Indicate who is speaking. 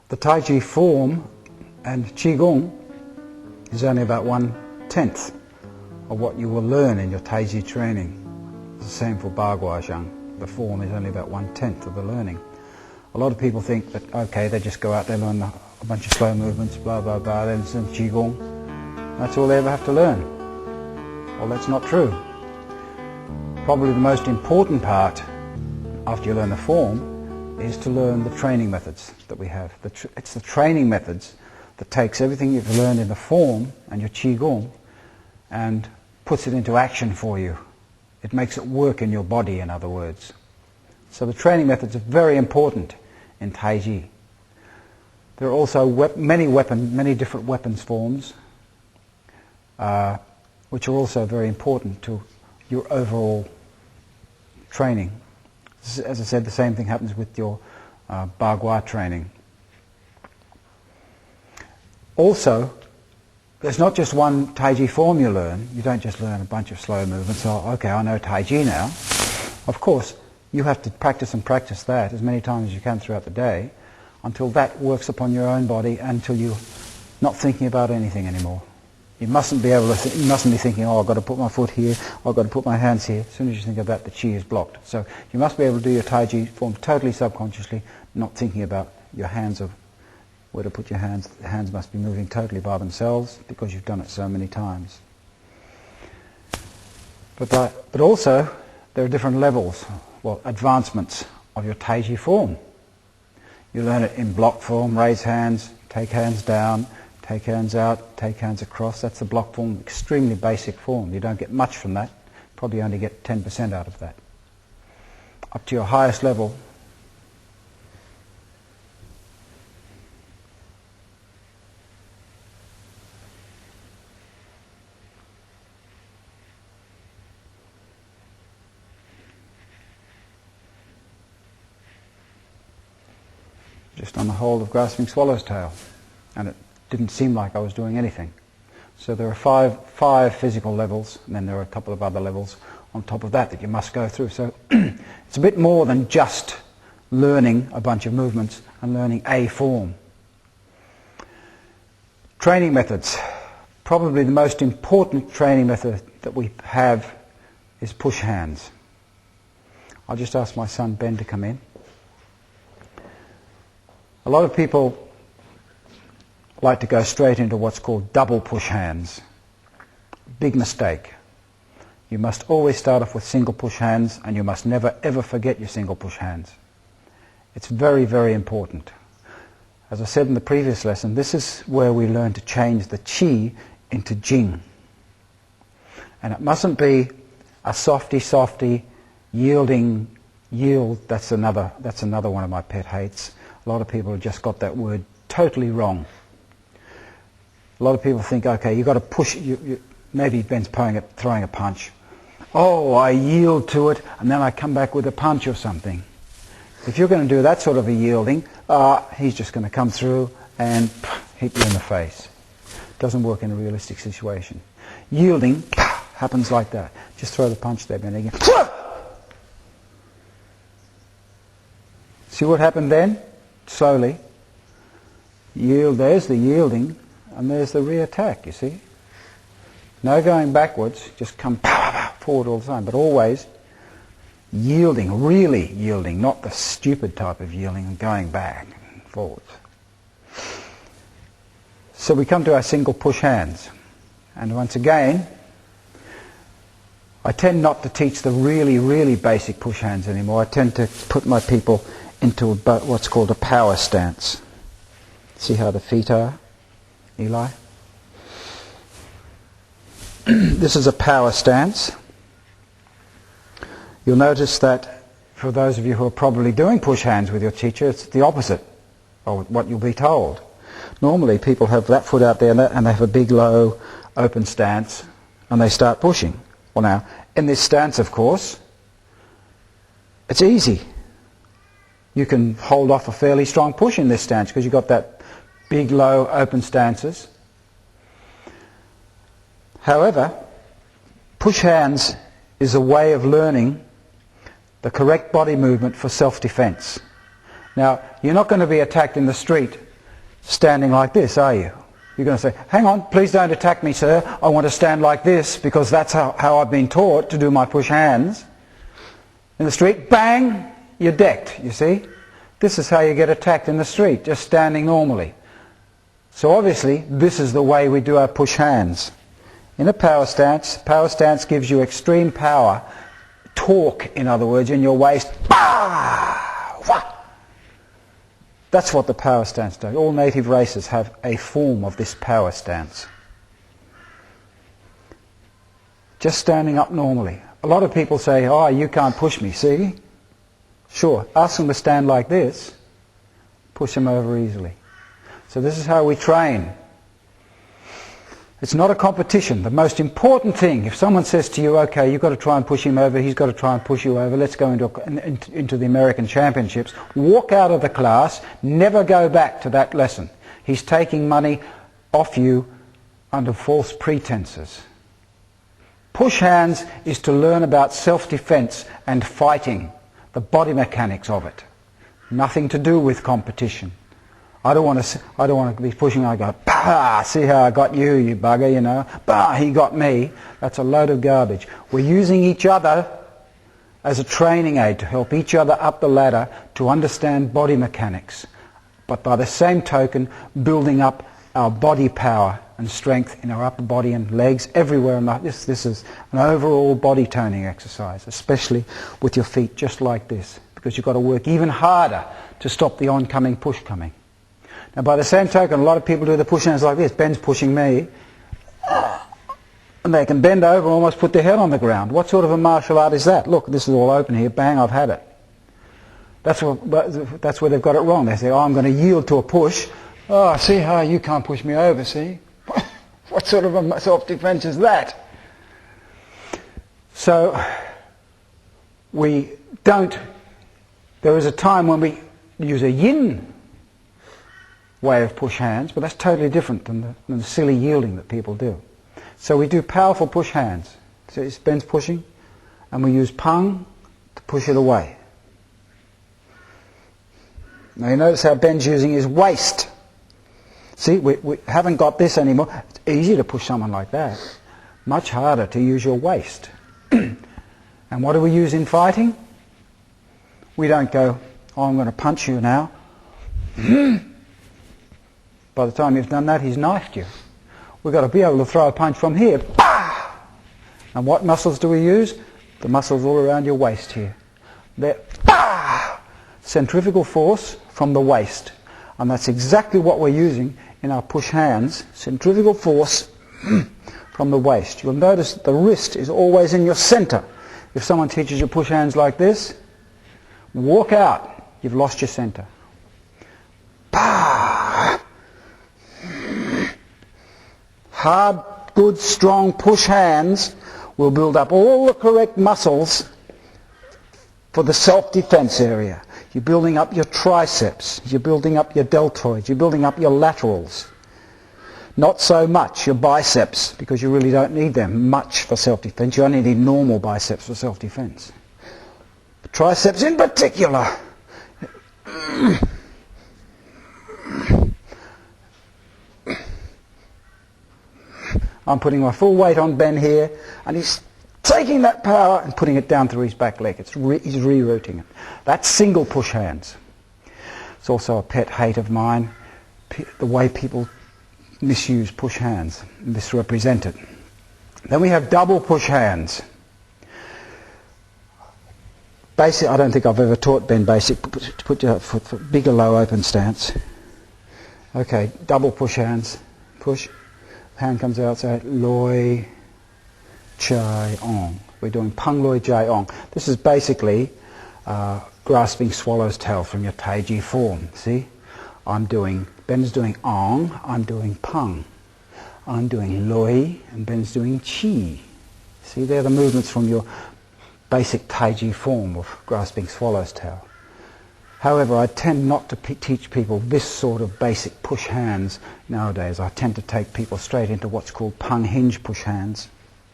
Speaker 1: The Tai Chi form and Qigong is only about 1/10 of what you will learn in your Tai Chi training. It's the same for Bagua. The form is only about 1/10 of the learning. A lot of people think that, okay, they just go out there, learn a bunch of slow movements, blah, blah, blah, then some Qigong. That's all they ever have to learn. Well, that's not true. Probably the most important part after you learn the form is to learn the training methods that we have. It's the training methods that takes everything you've learned in the form and your Qigong and puts it into action for you. It makes it work in your body, in other words. So the training methods are very important in Tai Chi. There are also many different weapons forms, which are also very important to your overall training. As I said, the same thing happens with your Bagua training. Also, there's not just one Tai Chi form you learn. You don't just learn a bunch of slow movements. Oh, okay, I know Tai Chi now. Of course, you have to practice and practice that as many times as you can throughout the day until that works upon your own body, until you're not thinking about anything anymore. You mustn't be you mustn't be thinking, oh, I've got to put my foot here, I've got to put my hands here. As soon as you think of that, the chi is blocked. So you must be able to do your Tai Chi form totally subconsciously, not thinking about your hands or where to put your hands. The hands must be moving totally by themselves because you've done it so many times. But also, there are different levels, advancements of your Tai Chi form. You learn it in block form, raise hands, take hands down, take hands out, take hands across. That's the block form, extremely basic form. You don't get much from that. Probably only get 10% out of that. Up to your highest level, just on the hold of grasping swallow's tail, and it didn't seem like I was doing anything. So there are five physical levels, and then there are a couple of other levels on top of that you must go through. So it's a bit more than just learning a bunch of movements and learning a form. Training methods. Probably the most important training method that we have is push hands. I'll just ask my son Ben to come in. A lot of people like to go straight into what's called double push hands. Big mistake. You must always start off with single push hands, and you must never ever forget your single push hands. It's very, very important. As I said in the previous lesson, this is where we learn to change the Qi into Jing. And it mustn't be a softy, yield. That's another one of my pet hates. A lot of people have just got that word totally wrong. A lot of people think, okay, you've got to push. Maybe Ben's throwing a punch. Oh, I yield to it, and then I come back with a punch or something. If you're going to do that sort of a yielding, he's just going to come through and hit you in the face. Doesn't work in a realistic situation. Yielding happens like that. Just throw the punch there, Ben. Again. See what happened then? Slowly. Yield. There's the yielding. And there's the re-attack, you see. No going backwards, just come forward all the time, but always yielding, really yielding, not the stupid type of yielding and going back and forwards. So we come to our single push hands. And once again, I tend not to teach the really, really basic push hands anymore. I tend to put my people into what's called a power stance. See how the feet are? Eli? This is a power stance. You'll notice that for those of you who are probably doing push hands with your teacher, it's the opposite of what you'll be told. Normally people have that foot out there and they have a big, low, open stance and they start pushing. Well now, in this stance, of course, it's easy. You can hold off a fairly strong push in this stance because you've got that big, low, open stances. However, push hands is a way of learning the correct body movement for self-defense. Now, you're not going to be attacked in the street standing like this, are you? You're going to say, hang on, please don't attack me, sir. I want to stand like this because that's how I've been taught to do my push hands. In the street, bang, you're decked, you see? This is how you get attacked in the street, just standing normally. So obviously, this is the way we do our push hands. In a power stance gives you extreme power, torque, in other words, in your waist. Bah! Wah! That's what the power stance does. All native races have a form of this power stance. Just standing up normally. A lot of people say, oh, you can't push me, see? Sure, ask them to stand like this, push them over easily. So this is how we train. It's not a competition. The most important thing, if someone says to you, okay, you've got to try and push him over, he's got to try and push you over, let's go into the American Championships, walk out of the class, never go back to that lesson. He's taking money off you under false pretenses. Push hands is to learn about self-defense and fighting, the body mechanics of it. Nothing to do with competition. I don't want to be pushing. I go, bah, see how I got you, you bugger, you know. Bah, he got me. That's a load of garbage. We're using each other as a training aid to help each other up the ladder to understand body mechanics. But by the same token, building up our body power and strength in our upper body and legs everywhere. This is an overall body toning exercise, especially with your feet just like this, because you've got to work even harder to stop the oncoming push coming. Now by the same token, a lot of people do the push hands like this. Ben's pushing me, and they can bend over and almost put their head on the ground. What sort of a martial art is that? Look, this is all open here. Bang, I've had it. That's where they've got it wrong. They say, oh, I'm going to yield to a push. Oh, see how you can't push me over, see? What sort of a self-defense is that? So we don't... There is a time when we use a yin way of push hands, but that's totally different than the silly yielding that people do. So we do powerful push hands. So Ben's pushing, and we use pang to push it away. Now you notice how Ben's using his waist. See, we haven't got this anymore. It's easy to push someone like that. Much harder to use your waist. And what do we use in fighting? We don't go, oh, I'm going to punch you now. By the time you've done that, he's knifed you. We've got to be able to throw a punch from here. Bah! And what muscles do we use? The muscles all around your waist here. They're bah! Centrifugal force from the waist. And that's exactly what we're using in our push hands. Centrifugal force from the waist. You'll notice that the wrist is always in your center. If someone teaches you push hands like this, walk out. You've lost your center. Bah! Hard, good, strong push hands will build up all the correct muscles for the self-defense area. You're building up your triceps, you're building up your deltoids, you're building up your laterals. Not so much your biceps, because you really don't need them much for self-defense. You only need normal biceps for self-defense. The triceps in particular. I'm putting my full weight on Ben here, and he's taking that power and putting it down through his back leg. He's rerouting it. That's single push hands. It's also a pet hate of mine, the way people misuse push hands, misrepresent it. Then we have double push hands. Basic, I don't think I've ever taught Ben basic. Put your foot for bigger low open stance. Okay, double push hands. Push. Hand comes out, say loi chai ong. We're doing pang loi chai ong. This is basically grasping swallow's tail from your taiji form. See? Ben's doing ong, I'm doing pang. I'm doing loi, and Ben's doing chi. See, they're the movements from your basic taiji form of grasping swallow's tail. However, I tend not to teach people this sort of basic push hands nowadays. I tend to take people straight into what's called pang hinge push hands.